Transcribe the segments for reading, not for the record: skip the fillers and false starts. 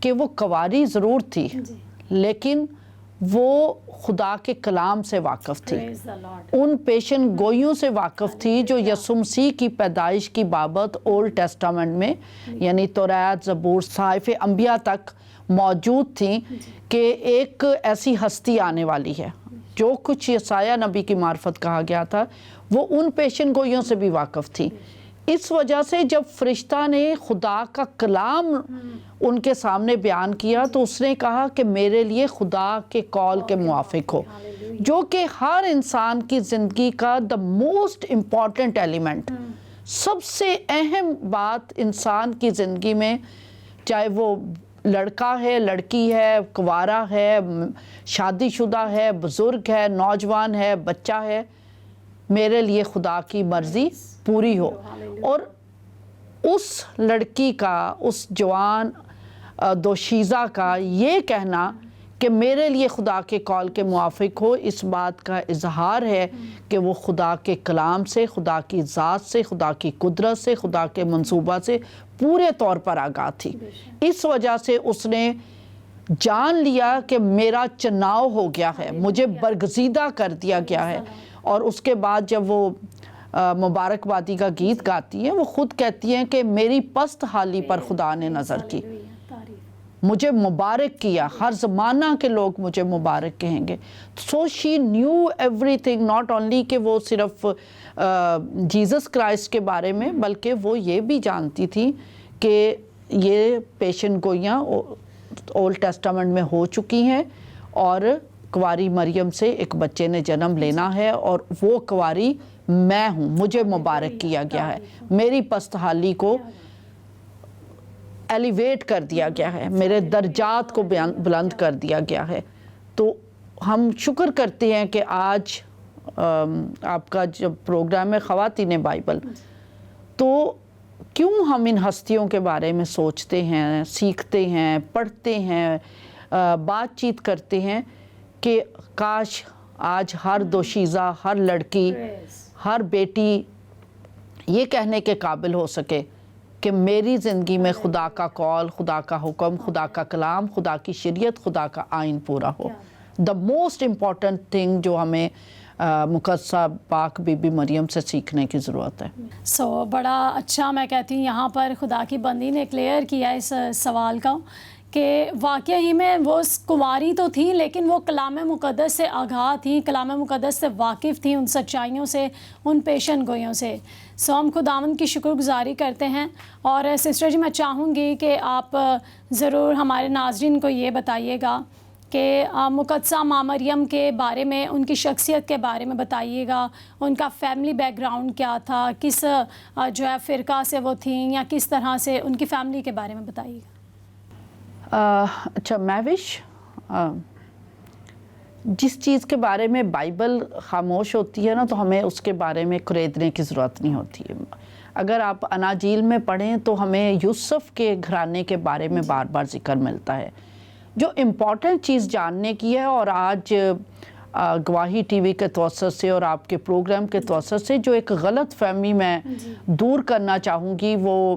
کہ وہ کنواری ضرور تھی لیکن وہ خدا کے کلام سے واقف تھی، ان پیشن گوئیوں سے واقف تھی جو یسوع مسیح کی پیدائش کی بابت اولڈ ٹیسٹامنٹ میں یعنی توریت، زبور، صحائف انبیاء تک موجود تھیں کہ ایک ایسی ہستی آنے والی ہے۔ جو کچھ یسایہ نبی کی معرفت کہا گیا تھا وہ ان پیشن گوئیوں سے بھی واقف تھی۔ اس وجہ سے جب فرشتہ نے خدا کا کلام ان کے سامنے بیان کیا تو اس نے کہا کہ میرے لیے خدا کے کال کے موافق ہو، جو کہ ہر انسان کی زندگی کا دا موسٹ امپورٹنٹ ایلیمنٹ، سب سے اہم بات انسان کی زندگی میں، چاہے وہ لڑکا ہے، لڑکی ہے، کنوارا ہے، شادی شدہ ہے، بزرگ ہے، نوجوان ہے، بچہ ہے، میرے لیے خدا کی مرضی پوری ہو۔ اور اس لڑکی کا، اس جوان دوشیزہ کا یہ کہنا کہ میرے لیے خدا کے کال کے موافق ہو، اس بات کا اظہار ہے کہ وہ خدا کے کلام سے، خدا کی ذات سے، خدا کی قدرت سے، خدا کے منصوبہ سے پورے طور پر آگاہ تھی۔ اس وجہ سے اس نے جان لیا کہ میرا چناؤ ہو گیا ہے، مجھے برگزیدہ کر دیا گیا ہے۔ اور اس کے بعد جب وہ مبارکبادی کا گیت گاتی ہیں، وہ خود کہتی ہیں کہ میری پست حالی پر خدا نے نظر کی، مجھے مبارک کیا، ہر زمانہ کے لوگ مجھے مبارک کہیں گے۔ سو she knew every thing, not only کہ وہ صرف جیزس کرائسٹ کے بارے میں، بلکہ وہ یہ بھی جانتی تھی کہ یہ پیشن گوئیاں اولڈ ٹیسٹامنٹ میں ہو چکی ہیں اور کنواری مریم سے ایک بچے نے جنم لینا ہے، اور وہ کنواری میں ہوں، مجھے مبارک کیا گیا ہے، میری پست حالی کو ایلیویٹ کر دیا گیا ہے، میرے درجات کو بلند کر دیا گیا ہے۔ تو ہم شکر کرتے ہیں کہ آج آپ کا جب پروگرام ہے خواتین بائبل، تو کیوں ہم ان ہستیوں کے بارے میں سوچتے ہیں، سیکھتے ہیں، پڑھتے ہیں، بات چیت کرتے ہیں کہ کاش آج ہر دوشیزہ، ہر لڑکی، ہر بیٹی یہ کہنے کے قابل ہو سکے کہ میری زندگی میں خدا کا کال، خدا کا حکم، خدا کا کلام، خدا کی شریعت، خدا کا آئین پورا ہو۔ دا موسٹ امپورٹنٹ تھنگ جو ہمیں مقدسہ پاک بی بی مریم سے سیکھنے کی ضرورت ہے۔ بڑا اچھا، میں کہتی ہوں یہاں پر خدا کی بندی نے کلیئر کیا اس سوال کا کہ واقعی میں وہ کنواری تو تھیں لیکن وہ کلام مقدس سے آگاہ تھیں، کلام مقدس سے واقف تھیں، ان سچائیوں سے، ان پیشن گوئیوں سے۔ ہم خداوند کی شکر گزاری کرتے ہیں۔ اور سسٹر جی میں چاہوں گی کہ آپ ضرور ہمارے ناظرین کو یہ بتائیے گا کہ مقدسہ ماں مریم کے بارے میں، ان کی شخصیت کے بارے میں بتائیے گا، ان کا فیملی بیک گراؤنڈ کیا تھا، کس جو ہے فرقہ سے وہ تھیں، یا کس طرح سے ان کی فیملی کے بارے میں بتائیے گا۔ اچھا مہوش، جس چیز کے بارے میں بائبل خاموش ہوتی ہے نا تو ہمیں اس کے بارے میں خریدنے کی ضرورت نہیں ہوتی ہے۔ اگر آپ اناجیل میں پڑھیں تو ہمیں یوسف کے گھرانے کے بارے میں بار بار ذکر ملتا ہے۔ جو امپورٹنٹ چیز جاننے کی ہے، اور آج گواہی ٹی وی کے توسط سے اور آپ کے پروگرام کے توسط سے جو ایک غلط فہمی میں دور کرنا چاہوں گی، وہ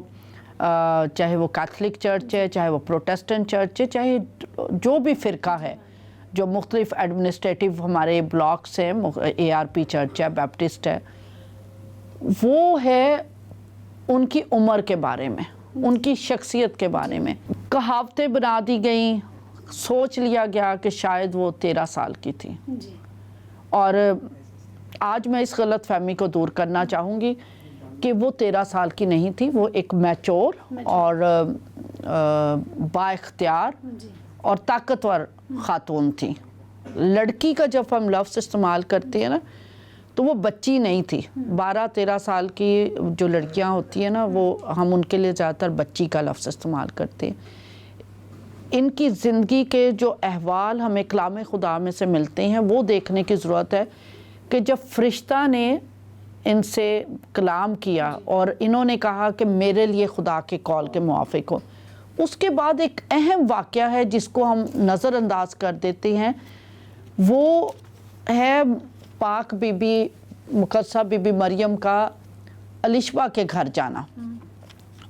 چاہے وہ کیتھولک چرچ ہے، چاہے وہ پروٹیسٹنٹ چرچ ہے، چاہے جو بھی فرقہ ہے جو مختلف ایڈمنسٹریٹو ہمارے بلاکس ہیں، اے آر پی چرچ ہے، بیپٹسٹ ہے، وہ ہے ان کی عمر کے بارے میں، ان کی شخصیت کے بارے میں کہاوتیں بنا دی گئیں، سوچ لیا گیا کہ شاید وہ 13 سال کی تھی۔ اور آج میں اس غلط فہمی کو دور کرنا چاہوں گی کہ وہ 13 سال کی نہیں تھی، وہ ایک میچور اور با اختیار اور طاقتور خاتون تھی۔ لڑکی کا جب ہم لفظ استعمال کرتے ہیں نا تو وہ بچی نہیں تھی۔ 12-13 سال کی جو لڑکیاں ہوتی ہیں نا، وہ ہم ان کے لیے زیادہ تر بچی کا لفظ استعمال کرتے ہیں۔ ان کی زندگی کے جو احوال ہمیں کلام خدا میں سے ملتے ہیں وہ دیکھنے کی ضرورت ہے کہ جب فرشتہ نے ان سے کلام کیا اور انہوں نے کہا کہ میرے لیے خدا کے کال کے موافق ہو، اس کے بعد ایک اہم واقعہ ہے جس کو ہم نظر انداز کر دیتے ہیں، وہ ہے پاک be be Muqaddasa be be مریم کا الشبہ کے گھر جانا۔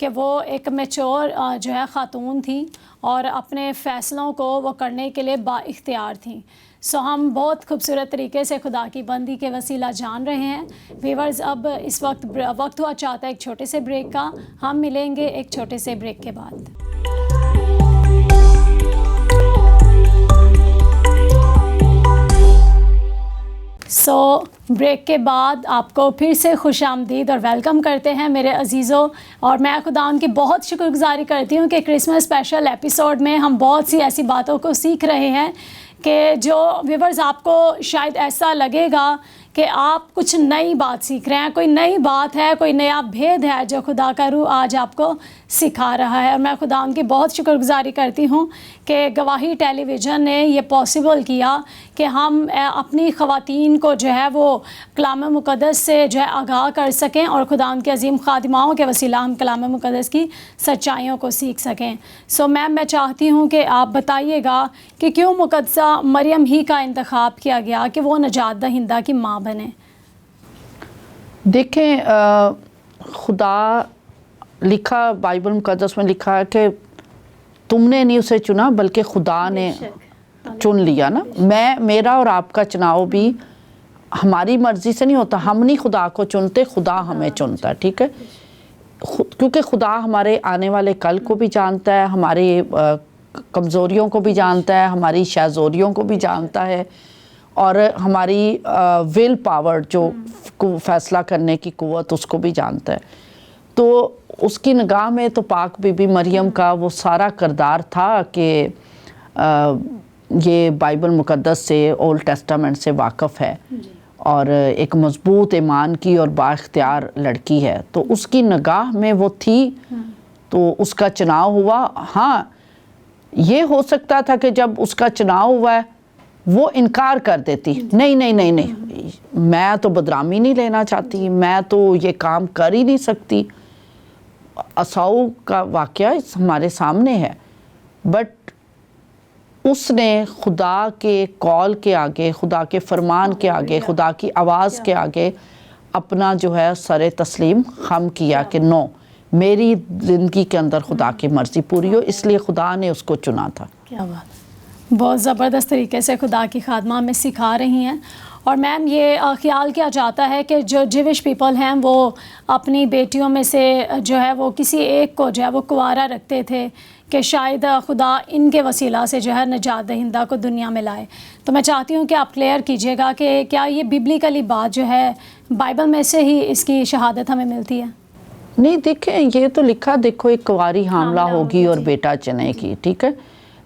کہ وہ ایک میچور جو ہے خاتون تھیں اور اپنے فیصلوں کو وہ کرنے کے لیے با اختیار تھیں. سو ہم بہت خوبصورت طریقے سے خدا کی بندی کے وسیلہ جان رہے ہیں. ویورز اب اس وقت ہوا چاہتا ہے ایک چھوٹے سے بریک کا. ہم ملیں گے ایک چھوٹے سے بریک کے بعد. بریک کے بعد آپ کو پھر سے خوش آمدید اور ویلکم کرتے ہیں میرے عزیزوں. اور میں خدا ان کی بہت شکر گزاری کرتی ہوں کہ کرسمس اسپیشل ایپیسوڈ میں ہم بہت سی ایسی باتوں کو سیکھ رہے ہیں کہ جو ویورز آپ کو شاید ایسا لگے گا کہ آپ کچھ نئی بات سیکھ رہے ہیں, کوئی نئی بات ہے, کوئی نیا بھید ہے جو خدا کا روح آج آپ کو سکھا رہا ہے. اور میں خدا ان کی بہت شکر گزاری کرتی ہوں کہ گواہی ٹیلی ویژن نے یہ پاسبل کیا کہ ہم اپنی خواتین کو جو ہے وہ کلام مقدس سے جو ہے آگاہ کر سکیں اور خدا ان کے عظیم خادماؤں کے وسیلہ ہم کلام مقدس کی سچائیوں کو سیکھ سکیں. سو میم میں چاہتی ہوں کہ آپ بتائیے گا کہ کیوں مقدسہ مریم ہی کا انتخاب کیا گیا کہ وہ نجات دہندہ کی ماں بنے. دیکھیں خدا لکھا بائبل مقدس میں لکھا ہے کہ تم نے نہیں اسے چنا بلکہ خدا نے چن لیا نا. میرا اور آپ کا چناؤ بھی ہماری مرضی سے نہیں ہوتا. ہم نہیں خدا کو چنتے, خدا ہمیں چنتا ہے. ٹھیک ہے, کیونکہ خدا ہمارے آنے والے کل کو بھی جانتا ہے, ہماری کمزوریوں کو بھی جانتا ہے, ہماری شہزوریوں کو بھی جانتا ہے, اور ہماری ول پاور جو فیصلہ کرنے کی قوت اس کو بھی جانتا ہے. تو اس کی نگاہ میں تو پاک بی بی مریم کا وہ سارا کردار تھا کہ یہ بائبل مقدس سے, اولڈ ٹیسٹامنٹ سے واقف ہے اور ایک مضبوط ایمان کی اور با اختیار لڑکی ہے. تو اس کی نگاہ میں وہ تھی تو اس کا چناؤ ہوا. ہاں یہ ہو سکتا تھا کہ جب اس کا چناؤ ہوا ہے وہ انکار کر دیتی, نہیں میں تو بدنامی نہیں لینا چاہتی, میں تو یہ کام کر ہی نہیں سکتی. اساؤ کا واقعہ ہمارے سامنے ہے, بٹ اس نے خدا کے کال کے آگے, خدا کے فرمان کے آگے, خدا کی آواز کے آگے اپنا جو ہے سر تسلیم خم کیا کہ نو, میری زندگی کے اندر خدا کی مرضی پوری ہو, اس لیے خدا نے اس کو چنا تھا. کیا بات, بہت زبردست طریقے سے خدا کی خادمہ ہمیں سکھا رہی ہیں. اور میم یہ خیال کیا جاتا ہے کہ جو جیوش پیپل ہیں وہ اپنی بیٹیوں میں سے جو ہے وہ کسی ایک کو جو ہے وہ کنوارا رکھتے تھے کہ شاید خدا ان کے وسیلہ سے جو ہے نجات دہندہ کو دنیا میں لائے. تو میں چاہتی ہوں کہ آپ کلیئر کیجیے گا کہ کیا یہ ببلیکلی بات جو ہے بائبل میں سے ہی اس کی شہادت ہمیں ملتی ہے؟ نہیں, دیکھیں یہ تو لکھا, دیکھو ایک کنواری حاملہ ہوگی اور بیٹا چنے گی, ٹھیک ہے,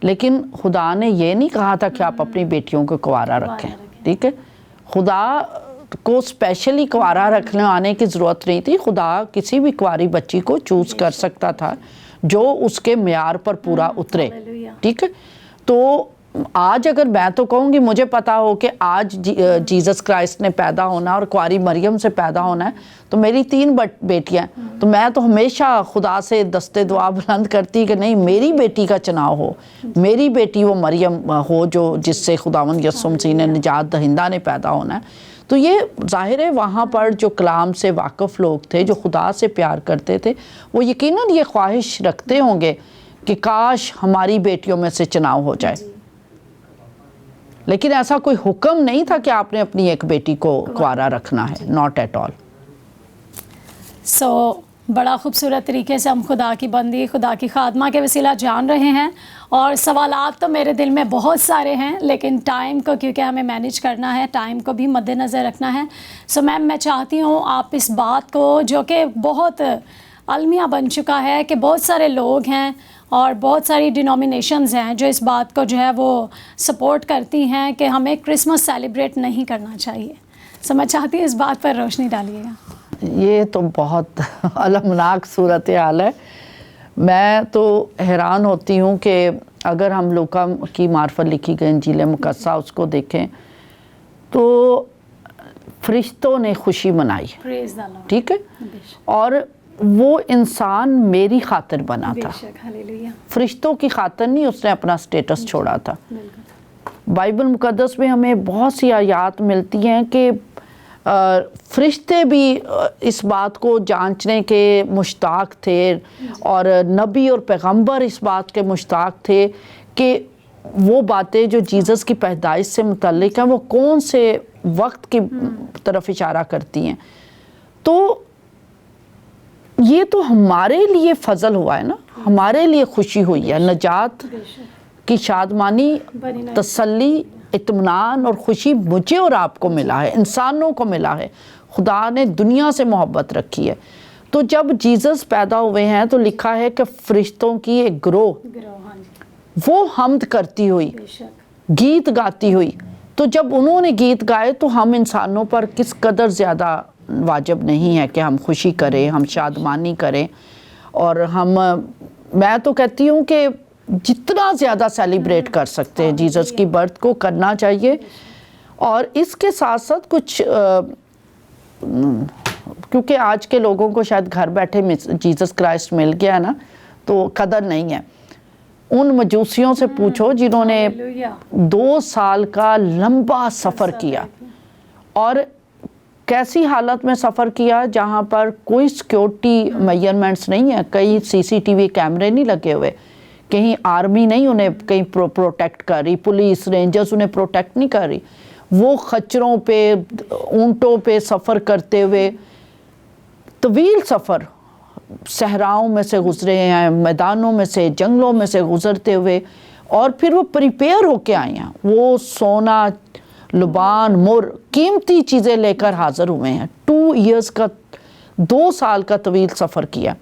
لیکن خدا نے یہ نہیں کہا تھا کہ آپ اپنی بیٹیوں کو کنوارا رکھیں. ٹھیک ہے, خدا کو اسپیشلی کنوارا رکھنے آنے کی ضرورت نہیں تھی. خدا کسی بھی کنواری بچی کو چوز کر سکتا تھا جو اس کے معیار پر پورا اترے. ٹھیک ہے, تو آج اگر میں تو کہوں گی مجھے پتا ہو کہ آج جیزس کرائسٹ نے پیدا ہونا اور کنواری مریم سے پیدا ہونا ہے, تو میری 3 بیٹیاں ہیں, تو میں تو ہمیشہ خدا سے دستے دعا بلند کرتی کہ نہیں, میری بیٹی کا چناؤ ہو, میری بیٹی وہ مریم ہو جو جس سے خداوند یسوع مسیح نے نجات دہندہ نے پیدا ہونا ہے. تو یہ ظاہر ہے وہاں پر جو کلام سے واقف لوگ تھے, جو خدا سے پیار کرتے تھے, وہ یقیناً یہ خواہش رکھتے ہوں گے کہ کاش ہماری بیٹیوں میں سے چناؤ ہو جائے. لیکن ایسا کوئی حکم نہیں تھا کہ آپ نے اپنی ایک بیٹی کو کنوارا رکھنا ہے, ناٹ ایٹ آل. سو بڑا خوبصورت طریقے سے ہم خدا کی بندی, خدا کی خادمہ کے وسیلہ جان رہے ہیں. اور سوالات تو میرے دل میں بہت سارے ہیں, لیکن ٹائم کو کیونکہ ہمیں مینیج کرنا ہے, ٹائم کو بھی مد نظر رکھنا ہے. سو میم میں چاہتی ہوں آپ اس بات کو جو کہ بہت المیہ بن چکا ہے کہ بہت سارے لوگ ہیں اور بہت ساری ڈینومینیشنز ہیں جو اس بات کو جو ہے وہ سپورٹ کرتی ہیں کہ ہمیں کرسمس سیلیبریٹ نہیں کرنا چاہیے. سو میں چاہتی ہوں اس بات پر روشنی ڈالیے گا. یہ تو بہت المناک صورتحال ہے. میں تو حیران ہوتی ہوں کہ اگر ہم لوکا کی معرفت لکھی گئی انجیل مقدسہ اس کو دیکھیں تو فرشتوں نے خوشی منائی, ٹھیک ہے, اور وہ انسان میری خاطر بنا تھا, فرشتوں کی خاطر نہیں اس نے اپنا سٹیٹس چھوڑا تھا. بائبل مقدس میں ہمیں بہت سی آیات ملتی ہیں کہ فرشتے بھی اس بات کو جانچنے کے مشتاق تھے اور نبی اور پیغمبر اس بات کے مشتاق تھے کہ وہ باتیں جو جیزس کی پیدائش سے متعلق ہیں وہ کون سے وقت کی طرف اشارہ کرتی ہیں. تو یہ تو ہمارے لیے فضل ہوا ہے نا, ہمارے لیے خوشی ہوئی ہے, نجات کی شادمانی, تسلی, اطمینان اور خوشی مجھے اور آپ کو ملا ہے, انسانوں کو ملا ہے. خدا نے دنیا سے محبت رکھی ہے. تو جب جیزس پیدا ہوئے ہیں تو لکھا ہے کہ فرشتوں کی ایک گروہ وہ حمد کرتی ہوئی, گیت گاتی ہوئی. تو جب انہوں نے گیت گائے تو ہم انسانوں پر کس قدر زیادہ واجب نہیں ہے کہ ہم خوشی کریں, ہم شادمانی کریں. اور میں تو کہتی ہوں کہ جتنا زیادہ سیلیبریٹ کر سکتے ہیں جیزس کی برتھ کو کرنا چاہیے. اور اس کے ساتھ ساتھ کچھ کیونکہ آج کے لوگوں کو شاید گھر بیٹھے جیزس کرائسٹ مل گیا ہے نا, تو قدر نہیں ہے. ان مجوسیوں سے پوچھو جنہوں نے 2 سال کا لمبا سفر کیا, اور کیسی حالت میں سفر کیا جہاں پر کوئی سیکیورٹی میجرمنٹس نہیں ہے, کہیں CCTV کیمرے نہیں لگے ہوئے, کہیں آرمی نہیں انہیں کہیں پروٹیکٹ کر رہی, پولیس رینجرز انہیں پروٹیکٹ نہیں کر رہی. وہ خچروں پہ, اونٹوں پہ سفر کرتے ہوئے, طویل سفر صحراؤں میں سے گزرے ہیں, میدانوں میں سے, جنگلوں میں سے گزرتے ہوئے, اور پھر وہ پریپیئر ہو کے آئے ہیں. وہ سونا, لبان, مر, قیمتی چیزیں لے کر حاضر ہوئے ہیں. 2 سال کا طویل سفر کیا.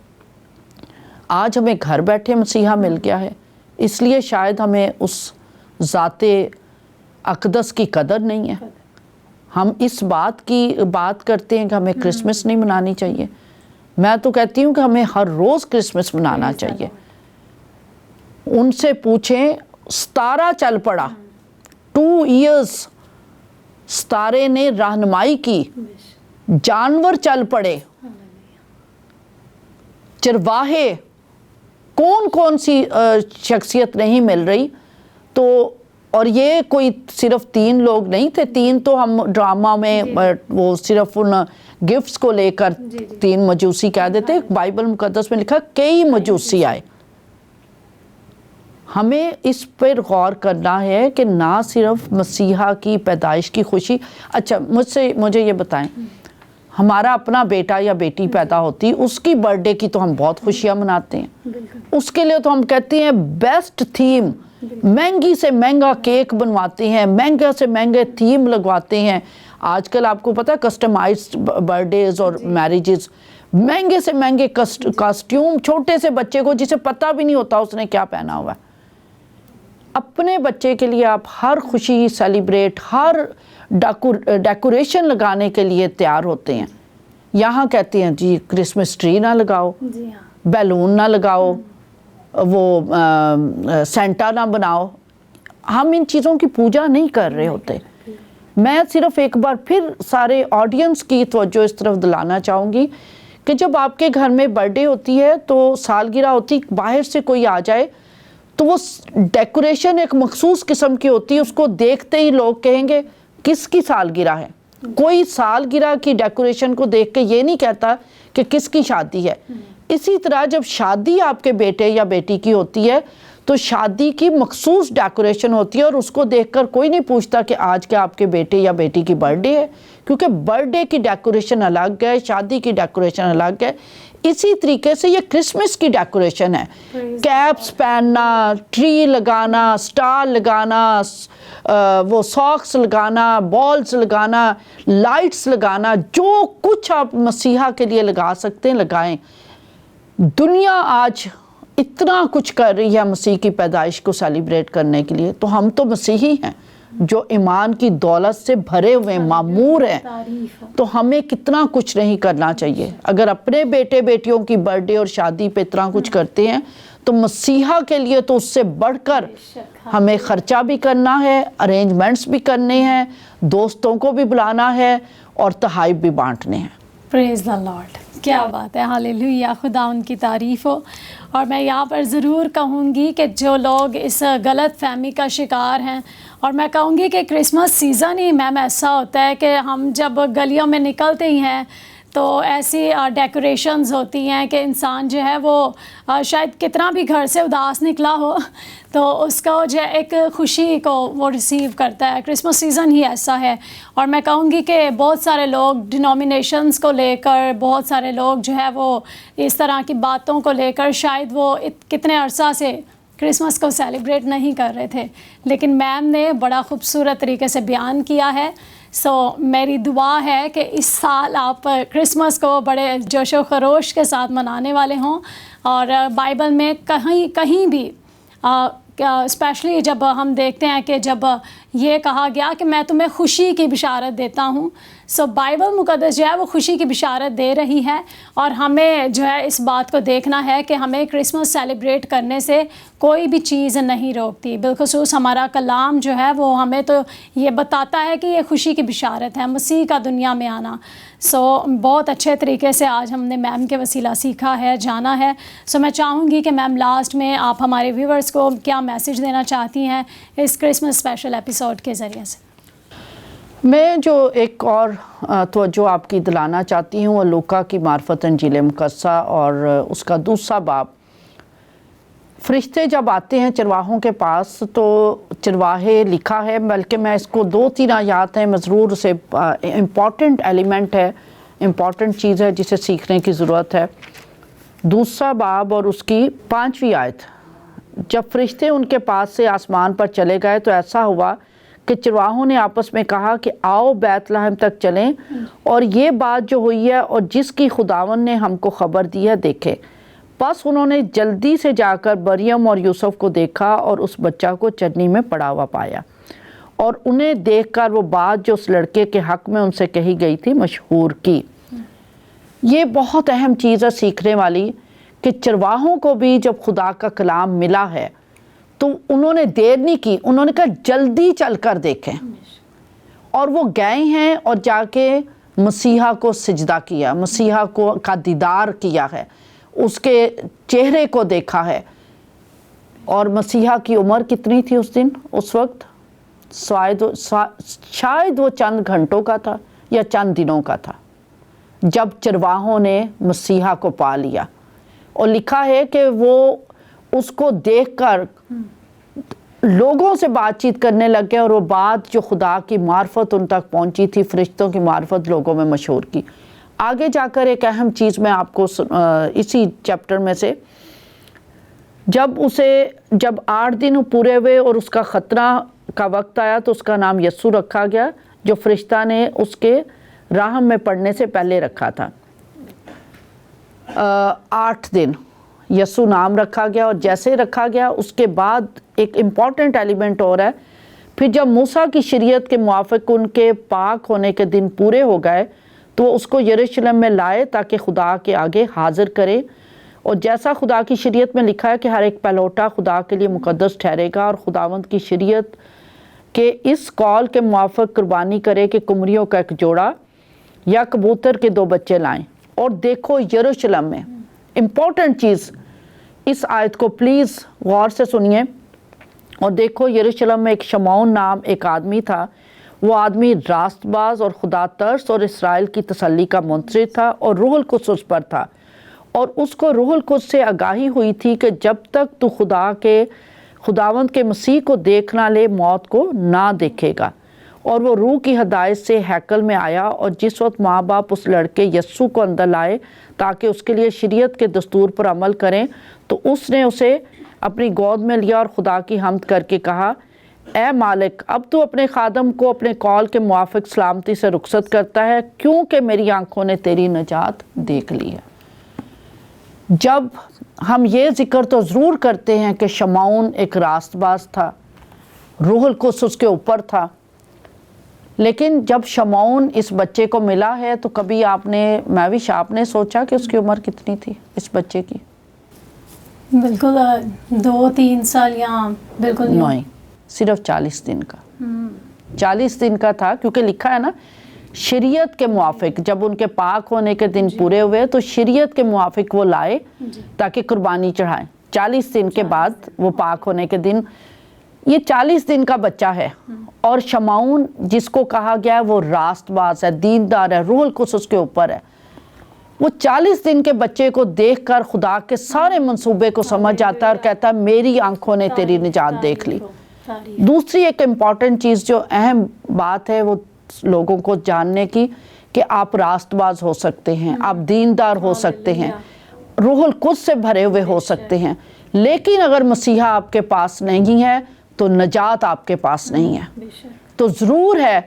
آج ہمیں گھر بیٹھے مسیحا مل گیا ہے, اس لیے شاید ہمیں اس ذات اقدس کی قدر نہیں ہے. ہم اس بات کی بات کرتے ہیں کہ ہمیں کرسمس نہیں منانی چاہیے. میں تو کہتی ہوں کہ ہمیں ہر روز کرسمس منانا چاہیے. ان سے پوچھیں, ستارہ چل پڑا, 2 ایئرز ستارے نے رہنمائی کی, جانور چل پڑے, چرواہے, کون سی شخصیت نہیں مل رہی. تو اور یہ کوئی صرف 3 لوگ نہیں تھے, 3 تو ہم ڈرامہ میں وہ صرف ان گفٹس کو لے کر 3 مجوسی کہہ دیتے. بائبل مقدس میں لکھا کئی مجوسی آئے. ہمیں اس پر غور کرنا ہے کہ نہ صرف مسیحا کی پیدائش کی خوشی. اچھا مجھے یہ بتائیں, ہمارا اپنا بیٹا یا بیٹی پیدا ہوتی, اس کی برتھ ڈے کی تو ہم بہت خوشیاں مناتے ہیں. اس کے لیے تو ہم کہتے ہیں بیسٹ تھیم, مہنگی سے مہنگا کیک بنواتے ہیں, مہنگے سے مہنگے تھیم لگواتے ہیں. آج کل آپ کو پتہ ہے کسٹمائزڈ برتھ ڈیز اور میریجز, مہنگے سے مہنگے کاسٹیوم, چھوٹے سے بچے کو جسے پتہ بھی نہیں ہوتا اس نے کیا پہنا ہوا ہے. اپنے بچے کے لیے آپ ہر خوشی سیلیبریٹ, ہر ڈیکوریشن لگانے کے لیے تیار ہوتے ہیں. یہاں کہتے ہیں جی کرسمس ٹری نہ لگاؤ, بیلون نہ لگاؤ, وہ سینٹا نہ بناؤ. ہم ان چیزوں کی پوجا نہیں کر رہے ہوتے. میں صرف ایک بار پھر سارے آڈینس کی توجہ اس طرف دلانا چاہوں گی کہ جب آپ کے گھر میں برتھ ڈے ہوتی ہے تو سالگرہ ہوتی, باہر سے کوئی آ جائے تو وہ ڈیکوریشن ایک مخصوص قسم کی ہوتی ہے, اس کو دیکھتے ہی لوگ کہیں گے کس کی سالگرہ ہے. کوئی سالگرہ کی ڈیکوریشن کو دیکھ کے یہ نہیں کہتا کہ کس کی شادی ہے. اسی طرح جب شادی آپ کے بیٹے یا بیٹی کی ہوتی ہے تو شادی کی مخصوص ڈیکوریشن ہوتی ہے, اور اس کو دیکھ کر کوئی نہیں پوچھتا کہ آج کیا آپ کے بیٹے یا بیٹی کی برتھ ڈے ہے, کیونکہ برتھ ڈے کی ڈیکوریشن الگ ہے, شادی کی ڈیکوریشن الگ ہے. اسی طریقے سے یہ کرسمس کی ڈیکوریشن ہے, کیپس پہننا, ٹری لگانا, سٹار لگانا, وہ ساکس لگانا, بالز لگانا, لائٹس لگانا, جو کچھ آپ مسیحا کے لیے لگا سکتے ہیں لگائیں. دنیا آج اتنا کچھ کر رہی ہے مسیح کی پیدائش کو سیلیبریٹ کرنے کے لیے, تو ہم تو مسیحی ہیں جو ایمان کی دولت سے بھرے ہوئے معمور ہیں, تو ہمیں کتنا کچھ نہیں کرنا چاہیے. اگر اپنے بیٹے بیٹیوں کی برتھ ڈے اور شادی پہ اتنا کچھ کرتے ہیں تو مسیحا کے لیے تو اس سے بڑھ کر ہمیں خرچہ بھی کرنا ہے, ارینجمنٹس بھی کرنے ہیں, دوستوں کو بھی بلانا ہے, اور تحائف بھی بانٹنے ہیں. پریز دی لارڈ. کیا بات ہے، ہاللیلویا، خدا ان کی تعریف ہو۔ اور میں یہاں پر ضرور کہوں گی کہ جو لوگ اس غلط فہمی کا شکار ہیں، اور میں کہوں گی کہ کرسمس سیزن ہی میم ایسا ہوتا ہے کہ ہم جب گلیوں میں نکلتے ہی ہیں تو ایسی ڈیکوریشنز ہوتی ہیں کہ انسان جو ہے وہ شاید کتنا بھی گھر سے اداس نکلا ہو تو اس کو جو ہے ایک خوشی کو وہ ریسیو کرتا ہے۔ کرسمس سیزن ہی ایسا ہے۔ اور میں کہوں گی کہ بہت سارے لوگ ڈینومینیشنز کو لے کر، بہت سارے لوگ جو ہے وہ اس طرح کی باتوں کو لے کر شاید وہ کتنے عرصہ سے کرسمس کو سیلیبریٹ نہیں کر رہے تھے، لیکن میم نے بڑا خوبصورت طریقے سے بیان کیا ہے۔ میری دعا ہے کہ اس سال آپ کرسمس کو بڑے جوش و خروش کے ساتھ منانے والے ہوں، اور بائبل میں کہیں بھی اسپیشلی جب ہم دیکھتے ہیں کہ جب یہ کہا گیا کہ میں تمہیں خوشی کی بشارت دیتا ہوں، بائبل مقدس جو ہے وہ خوشی کی بشارت دے رہی ہے، اور ہمیں جو ہے اس بات کو دیکھنا ہے کہ ہمیں کرسمس سیلیبریٹ کرنے سے کوئی بھی چیز نہیں روکتی۔ بالخصوص ہمارا کلام جو ہے وہ ہمیں تو یہ بتاتا ہے کہ یہ خوشی کی بشارت ہے، مسیح کا دنیا میں آنا۔ بہت اچھے طریقے سے آج ہم نے میم کے وسیلہ سیکھا ہے، جانا ہے۔ میں چاہوں گی کہ میم لاسٹ میں آپ ہمارے ویورز کو کیا میسیج دینا چاہتی ہیں اس کرسمس اسپیشل ایپیسوڈ کے ذریعے سے؟ میں جو ایک اور توجہ آپ کی دلانا چاہتی ہوں وہ لوکا کی معرفت انجیل مقدسہ اور اس کا 2 باب۔ فرشتے جب آتے ہیں چرواہوں کے پاس تو چرواہے لکھا ہے، بلکہ میں اس کو 2-3 آیات ہیں، میں ضرور اسے امپورٹنٹ ایلیمنٹ ہے، امپورٹنٹ چیز ہے جسے سیکھنے کی ضرورت ہے۔ 2 باب اور اس کی 5ویں آیت۔ جب فرشتے ان کے پاس سے آسمان پر چلے گئے تو ایسا ہوا کہ چرواہوں نے آپس میں کہا کہ آؤ بیت لحم تک چلیں اور یہ بات جو ہوئی ہے اور جس کی خداوند نے ہم کو خبر دی ہے دیکھے۔ پس انہوں نے جلدی سے جا کر مریم اور یوسف کو دیکھا اور اس بچہ کو چرنی میں پڑا ہوا پایا، اور انہیں دیکھ کر وہ بات جو اس لڑکے کے حق میں ان سے کہی گئی تھی مشہور کی۔ یہ بہت اہم چیز ہے سیکھنے والی کہ چرواہوں کو بھی جب خدا کا کلام ملا ہے تو انہوں نے دیر نہیں کی، انہوں نے کہا جلدی چل کر دیکھیں، اور وہ گئے ہیں اور جا کے مسیحا کو سجدہ کیا، مسیحا کا دیدار کیا ہے، اس کے چہرے کو دیکھا ہے۔ اور مسیحا کی عمر کتنی تھی اس دن، اس وقت؟ شاید وہ چند گھنٹوں کا تھا یا چند دنوں کا تھا جب چرواہوں نے مسیحا کو پا لیا، اور لکھا ہے کہ وہ اس کو دیکھ کر لوگوں سے بات چیت کرنے لگ گئے، اور وہ بات جو خدا کی معرفت ان تک پہنچی تھی، فرشتوں کی معرفت لوگوں میں مشہور کی۔ آگے جا کر ایک اہم چیز میں آپ کو اسی چیپٹر میں سے، جب 8 دن پورے ہوئے اور اس کا ختنہ کا وقت آیا تو اس کا نام یسوع رکھا گیا، جو فرشتہ نے اس کے رحم میں پڑنے سے پہلے رکھا تھا۔ 8 دن یسوع نام رکھا گیا، اور جیسے رکھا گیا اس کے بعد ایک امپورٹنٹ ایلیمنٹ اور ہے، پھر جب موسیٰ کی شریعت کے موافق ان کے پاک ہونے کے دن پورے ہو گئے تو وہ اس کو یروشلم میں لائے تاکہ خدا کے آگے حاضر کرے، اور جیسا خدا کی شریعت میں لکھا ہے کہ ہر ایک پہلوٹا خدا کے لیے مقدس ٹھہرے گا، اور خداوند کی شریعت کے اس قول کے موافق قربانی کرے کہ کمریوں کا ایک جوڑا یا کبوتر کے 2 بچے لائیں۔ اور دیکھو یروشلم میں، امپورٹنٹ چیز، اس آیت کو پلیز غور سے سنیے، اور دیکھو یروشلم میں ایک شمعون نام ایک آدمی تھا، وہ آدمی راست باز اور خدا ترس اور اسرائیل کی تسلی کا منتظر تھا، اور روح القدس اس پر تھا، اور اس کو روح القدس سے آگاہی ہوئی تھی کہ جب تک تو خداوند کے مسیح کو دیکھ نہ لے موت کو نہ دیکھے گا۔ اور وہ روح کی ہدایت سے ہیکل میں آیا، اور جس وقت ماں باپ اس لڑکے یسوع کو اندر لائے تاکہ اس کے لیے شریعت کے دستور پر عمل کریں تو اس نے اسے اپنی گود میں لیا اور خدا کی حمد کر کے کہا، اے مالک، اب تو اپنے خادم کو اپنے قول کے موافق سلامتی سے رخصت کرتا ہے، کیونکہ میری آنکھوں نے تیری نجات دیکھ لی ہے۔ جب ہم یہ ذکر تو ضرور کرتے ہیں کہ شمعون ایک راست باز تھا، روح القدس اس کے اوپر تھا، لیکن جب شمعون اس بچے کو ملا ہے تو کبھی آپ نے سوچا کہ اس کی عمر کتنی تھی اس بچے کی؟ بالکل 2-3 سال یا بالکل نہیں، صرف 40 دن کا 40 دن کا تھا، کیونکہ لکھا ہے نا شریعت کے موافق جب ان کے پاک ہونے کے دن پورے ہوئے تو شریعت کے موافق وہ لائے تاکہ قربانی چڑھائیں. 40 دن کے بعد وہ پاک ہونے کے دن، یہ 40 دن کا بچہ ہے، اور شمعون جس کو کہا گیا ہے وہ راست باز ہے، دیندار ہے، روح القدس اس کے اوپر ہے. وہ 40 دن کے بچے کو دیکھ کر خدا کے سارے منصوبے کو سمجھ آتا ہے اور کہتا ہے میری آنکھوں نے تیری نجات دیکھ لی. دوسری ایک امپورٹنٹ چیز جو اہم بات ہے وہ لوگوں کو جاننے کی کہ آپ راست باز ہو سکتے ہیں، آپ دیندار ہو سکتے ہیں، روح القدس سے بھرے ہوئے ہو سکتے ہیں، لیکن اگر مسیحا آپ کے پاس نہیں ہے تو نجات آپ کے پاس نہیں ہے. تو ضرور ہے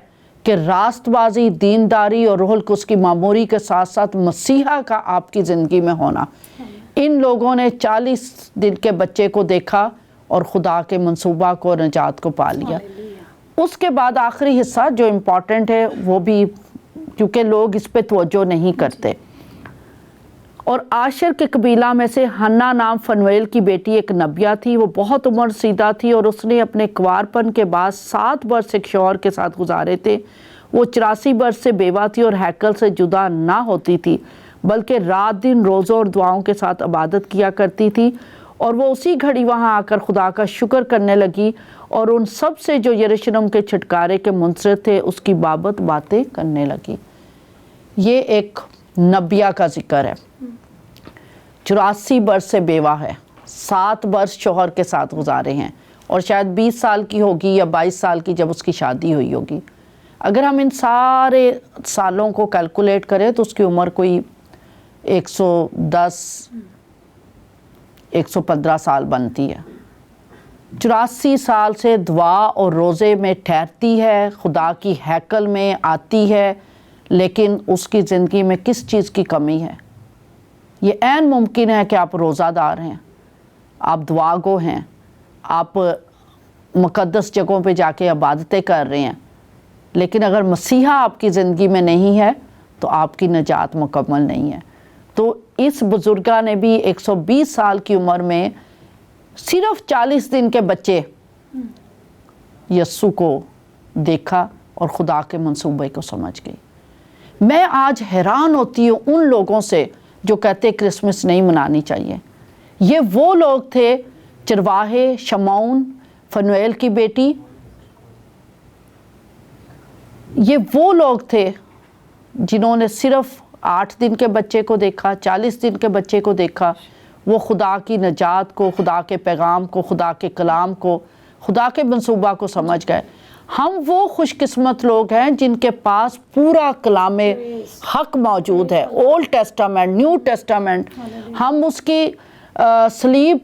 کہ راست بازی، دینداری اور روح القدس کی معموری کے ساتھ ساتھ مسیحا کا آپ کی زندگی میں ہونا. ان لوگوں نے 40 دن کے بچے کو دیکھا اور خدا کے منصوبہ کو، نجات کو پا لیا. اس کے بعد آخری حصہ جو امپورٹنٹ ہے وہ بھی کیونکہ لوگ اس پہ توجہ نہیں کرتے. اور عاشر کے قبیلہ میں سے ہنا نام فنویل کی بیٹی ایک نبیہ تھی. وہ بہت عمر رسیدہ تھی اور اس نے اپنے کوارپن کے بعد 7 برس ایک شوہر کے ساتھ گزارے تھے. وہ 84 برس سے بیوہ تھی اور ہیکل سے جدا نہ ہوتی تھی بلکہ رات دن روزوں اور دعاؤں کے ساتھ عبادت کیا کرتی تھی. اور وہ اسی گھڑی وہاں آ کر خدا کا شکر کرنے لگی اور ان سب سے جو یروشلم کے چھٹکارے کے منصرف تھے اس کی بابت باتیں کرنے لگی. یہ ایک نبیہ کا ذکر ہے. 84 برس سے بیوہ ہے، 7 برس شوہر کے ساتھ گزارے ہیں اور شاید 20 سال کی ہوگی یا 22 سال کی جب اس کی شادی ہوئی ہوگی. اگر ہم ان سارے سالوں کو کیلکولیٹ کریں تو اس کی عمر کوئی 110 115 سال بنتی ہے. 84 سال سے دعا اور روزے میں ٹھہرتی ہے، خدا کی ہیکل میں آتی ہے، لیکن اس کی زندگی میں کس چیز کی کمی ہے؟ یہ عین ممکن ہے کہ آپ روزہ دار ہیں، آپ دعا گو ہیں، آپ مقدس جگہوں پہ جا کے عبادتیں کر رہے ہیں، لیکن اگر مسیحا آپ کی زندگی میں نہیں ہے تو آپ کی نجات مکمل نہیں ہے. تو اس بزرگہ نے بھی 120 سال کی عمر میں صرف 40 دن کے بچے یسوع کو دیکھا اور خدا کے منصوبے کو سمجھ گئی. میں آج حیران ہوتی ہوں ان لوگوں سے جو کہتے کرسمس نہیں منانی چاہیے. یہ وہ لوگ تھے چرواہے، شمعون، فنویل کی بیٹی، یہ وہ لوگ تھے جنہوں نے صرف 8 دن کے بچے کو دیکھا، 40 دن کے بچے کو دیکھا. وہ خدا کی نجات کو، خدا کے پیغام کو، خدا کے کلام کو، خدا کے منصوبہ کو سمجھ گئے. ہم وہ خوش قسمت لوگ ہیں جن کے پاس پورا کلام حق موجود ہے، اولڈ ٹیسٹامنٹ، نیو ٹیسٹامنٹ. ہم اس کی صلیب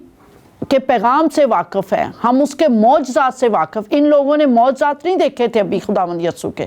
کے پیغام سے واقف ہیں، ہم اس کے معجزات سے واقف. ان لوگوں نے معجزات نہیں دیکھے تھے ابھی خداوند یسوع کے،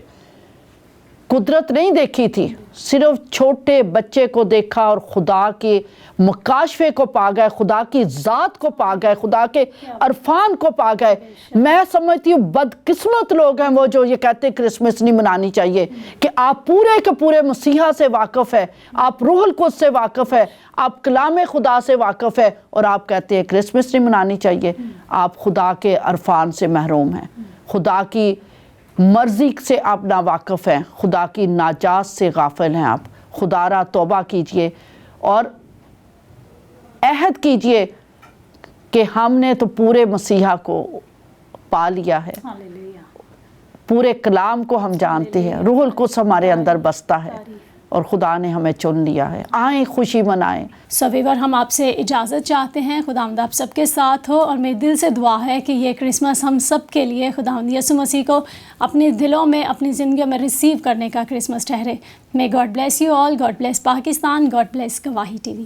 قدرت نہیں دیکھی تھی، صرف چھوٹے بچے کو دیکھا اور خدا کے مکاشفے کو پا گئے، خدا کی ذات کو پا گئے، خدا کے عرفان کو پا گئے. میں سمجھتی ہوں بدقسمت لوگ ہیں وہ جو یہ کہتے کرسمس نہیں منانی چاہیے کہ آپ پورے کے پورے مسیحا سے واقف ہے، آپ روح القدس سے واقف ہے، آپ کلام خدا سے واقف ہے اور آپ کہتے ہیں کرسمس نہیں منانی چاہیے. آپ خدا کے عرفان سے محروم ہیں، خدا کی مرضی سے آپ ناواقف ہیں، خدا کی ناجات سے غافل ہیں. آپ خدا را توبہ کیجئے اور عہد کیجئے کہ ہم نے تو پورے مسیحا کو پا لیا ہے، پورے کلام کو ہم جانتے ہیں، روح القدس ہمارے اندر بستا ہے اور خدا نے ہمیں چن لیا ہے. آئیں خوشی منائیں. ویور ہم آپ سے اجازت چاہتے ہیں. خداوند آپ سب کے ساتھ ہو اور میرے دل سے دعا ہے کہ یہ کرسمس ہم سب کے لیے خداوند یسوع مسیح کو اپنے دلوں میں، اپنی زندگیوں میں ریسیو کرنے کا کرسمس ٹھہرے. May God bless you all. God bless Pakistan. God bless گواہی ٹی وی.